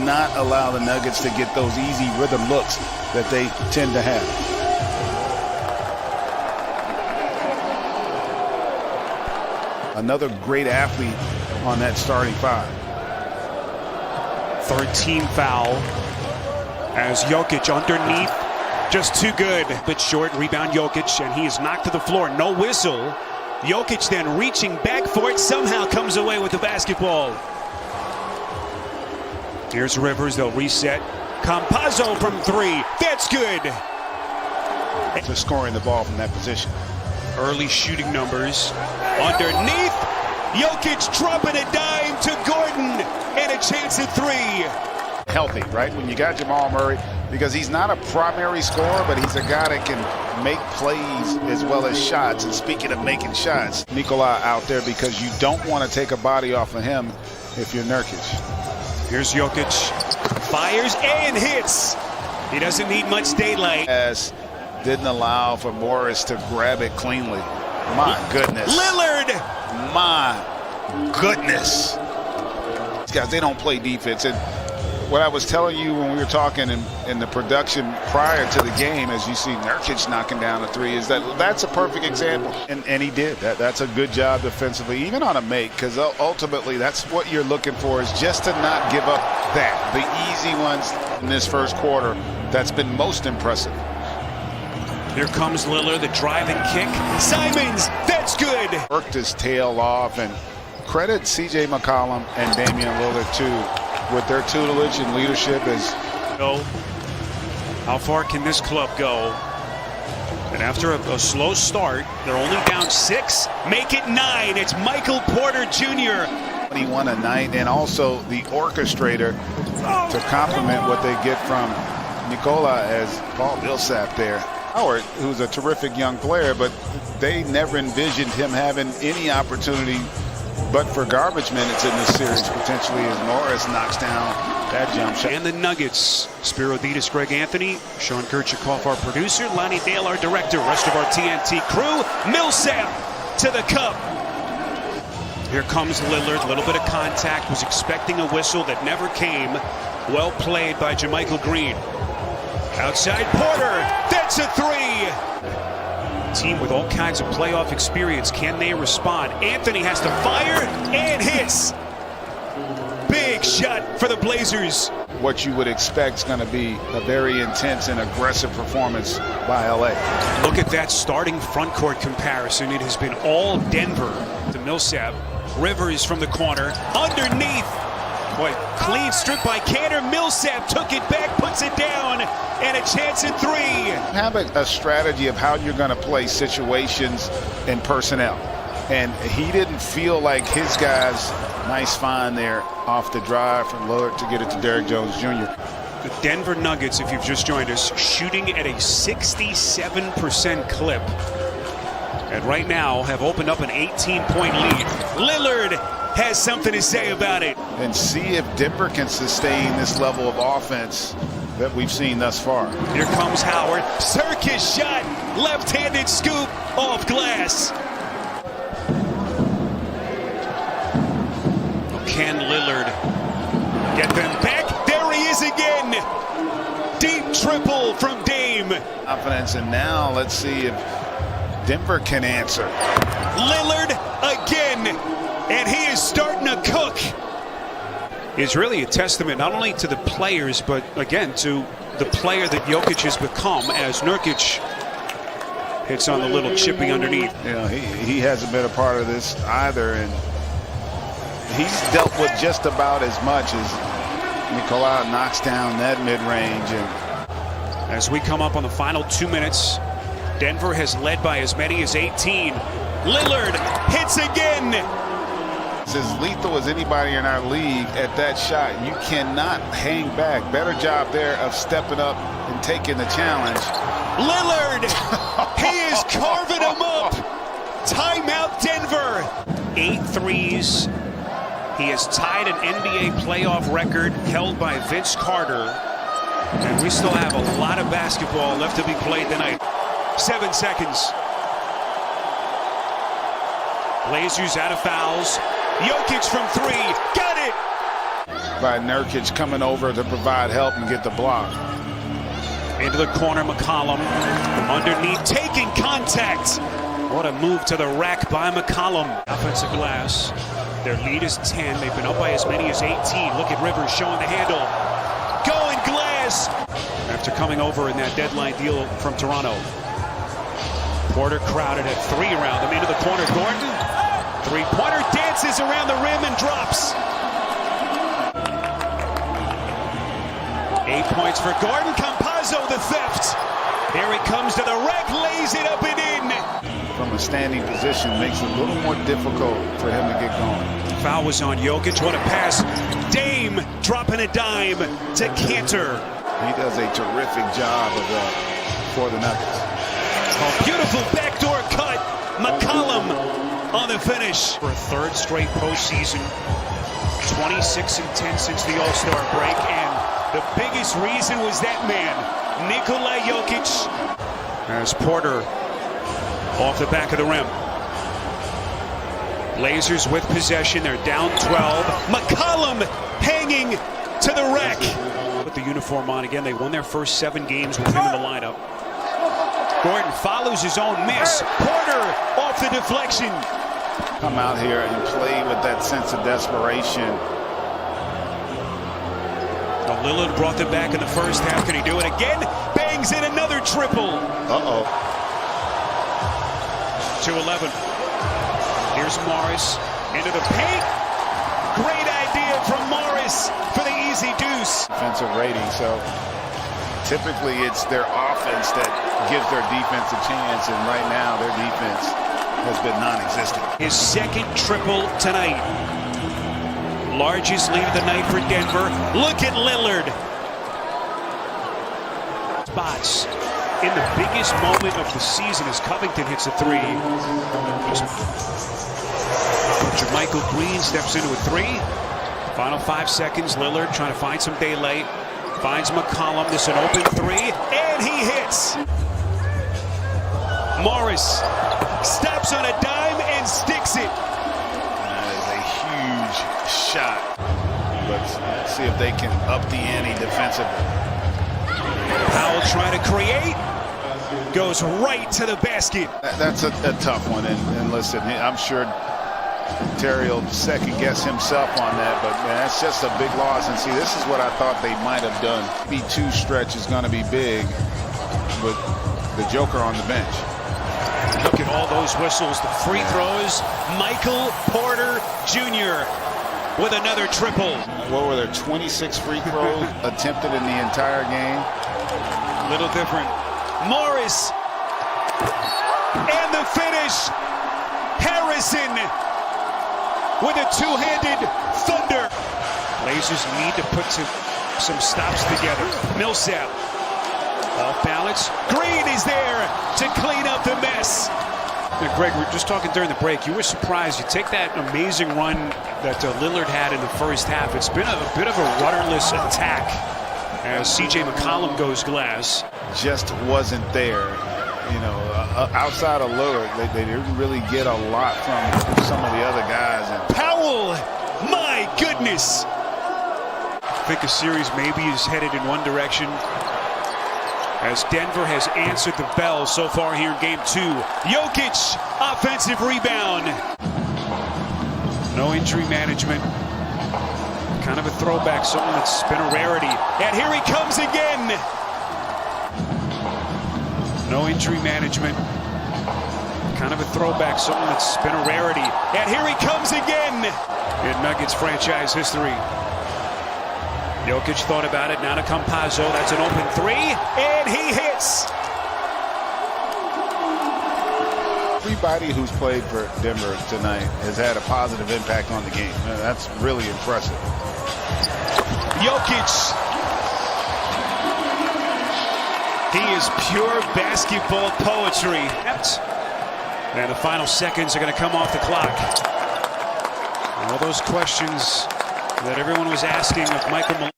not allow the Nuggets to get those easy rhythm looks that they tend to have. Another great athlete on that starting five. Third team foul as Jokic underneath, just too good. Bit short, rebound Jokic, and he is knocked to the floor. No whistle. Jokic then reaching back for it, somehow comes away with the basketball. Here's Rivers, they'll reset. Campazzo from three, that's good. Just scoring the ball from that position. Early shooting numbers. Underneath, Jokic dropping a dime to Gordon, and a chance at three. Healthy, right? When you got Jamal Murray, because he's not a primary scorer, but he's a guy that can make plays as well as shots. And speaking of making shots, Nikola out there because you don't want to take a body off of him if you're Nurkic. Here's Jokic, fires and hits. He doesn't need much daylight. As didn't allow for Morris to grab it cleanly. My goodness. Lillard. My goodness. These guys, they don't play defense. And what I was telling you when we were talking in the production prior to the game, as you see Nurkic knocking down a three, is that's a perfect example. And he did. That's a good job defensively, even on a make, because ultimately that's what you're looking for, is just to not give up the easy ones in this first quarter. That's been most impressive. Here comes Lillard, the driving kick. Simons, that's good. Worked his tail off, and credit C.J. McCollum and Damian Lillard too, with their tutelage and leadership. How far can this club go? And after a slow start, they're only down 6. Make it 9. It's Michael Porter Jr. 21 a night, and also the orchestrator to complement what they get from Nikola as Paul Millsap there. Howard, who's a terrific young player, but they never envisioned him having any opportunity but for garbage minutes in this series, potentially, as Morris knocks down that jump shot. And the Nuggets, Spiro Dedes, Greg Anthony, Sean Kirchikoff, our producer, Lonnie Dale, our director, rest of our TNT crew. Millsap to the cup. Here comes Lillard, a little bit of contact, was expecting a whistle that never came. Well played by JaMychal Green. Outside Porter, that's a three. Team with all kinds of playoff experience, can they respond? Anthony has to fire and hits. Big shot for the Blazers. What you would expect is going to be a very intense and aggressive performance by LA. Look at that starting front court comparison. It has been all Denver to Millsap. Rivers from the corner, underneath. Boy, clean strip by Cantor. Millsap took it back, puts it down, and a chance at three. Have a strategy of how you're going to play situations and personnel. And he didn't feel like his guys, nice find there off the drive from Lillard to get it to Derrick Jones Jr. The Denver Nuggets, if you've just joined us, shooting at a 67% clip. And right now have opened up an 18-point lead. Lillard has something to say about it. And see if Denver can sustain this level of offense that we've seen thus far. Here comes Howard. Circus shot. Left-handed scoop off glass. Can Lillard get them back? There he is again. Deep triple from Dame. Confidence, and now let's see if Denver can answer. Lillard again, and he is starting to cook. It's really a testament not only to the players, but again to the player that Jokic has become as Nurkic hits on the little chippy underneath. You know, he hasn't been a part of this either, and he's dealt with just about as much as Nikola knocks down that mid-range. And as we come up on the final 2 minutes, Denver has led by as many as 18. Lillard hits again. It's as lethal as anybody in our league at that shot. You cannot hang back. Better job there of stepping up and taking the challenge. Lillard, he is carving him up. Timeout Denver. 8 threes. He has tied an NBA playoff record held by Vince Carter. And we still have a lot of basketball left to be played tonight. 7 seconds. Blazers out of fouls. Jokic from 3. Got it! by Nurkic coming over to provide help and get the block. Into the corner, McCollum. Underneath, taking contact. What a move to the rack by McCollum. Offensive glass. Their lead is 10. They've been up by as many as 18. Look at Rivers showing the handle. Going glass. After coming over in that deadline deal from Toronto. Porter crowded at 3 around him. Into the corner, Gordon. Three-pointer dances around the rim and drops. 8 points for Gordon. Campazzo, the theft. Here he comes to the rack, lays it up and in. From a standing position, makes it a little more difficult for him to get going. Foul was on Jokic. What a pass. Dame dropping a dime to Cantor. He does a terrific job of that for the Nuggets. Oh, beautiful backdoor cut. McCollum on the finish. For a third straight postseason. 26-10 since the All-Star break. And the biggest reason was that man, Nikola Jokic. As Porter off the back of the rim. Blazers with possession. They're down 12. McCollum hanging to the rack. Put the uniform on again. They won their first 7 games with him in the lineup. Gordon follows his own miss. Porter off the deflection. Come out here and play with that sense of desperation. Well, Lillard brought them back in the first half. Can he do it again? Bangs in another triple. Uh-oh. 2-11. Here's Morris into the paint. Great idea from Morris for the easy deuce. Defensive rating, so typically it's their offense that gives their defense a chance, and right now their defense has been non-existent. His second triple tonight. Largest lead of the night for Denver. Look at Lillard. Spots in the biggest moment of the season as Covington hits a 3. Jermichael Green steps into a 3. Final 5 seconds. Lillard trying to find some daylight. Finds McCollum. This is an open 3. And he hits. Morris stops on a dime and sticks it. That is a huge shot. Let's see if they can up the ante defensively. Powell trying to create. Goes right to the basket. That's a tough one. And listen, I'm sure Terry will second guess himself on that, but man, that's just a big loss. And see, this is what I thought they might have done. B2 stretch is going to be big with the Joker on the bench. Look at all those whistles, the free throws. Michael Porter Jr. with another triple. What were there, 26 free throws attempted in the entire game? A little different. Morris. And the finish. Harrison with a two-handed thunder. Blazers need to put some stops together. Millsap. Off balance. Green is there to clean up the mess. Now, Greg, we were just talking during the break. You were surprised. You take that amazing run that Lillard had in the first half. It's been a bit of a rudderless attack as C.J. McCollum goes glass. Just wasn't there. You know, outside of Lillard, they didn't really get a lot from some of the other guys. And Powell, my goodness. I think the series maybe is headed in one direction, as Denver has answered the bell so far here in game 2. Jokic, offensive rebound. No injury management. Kind of a throwback, something that's been a rarity. And here he comes again. No injury management. Kind of a throwback, something that's been a rarity. And here he comes again in Nuggets franchise history. Jokic thought about it. Now to Campazzo. That's an open 3. And he hits. everybody who's played for Denver tonight has had a positive impact on the game. That's really impressive. Jokic. He is pure basketball poetry. And the final seconds are going to come off the clock. All those questions that everyone was asking of Michael Malone.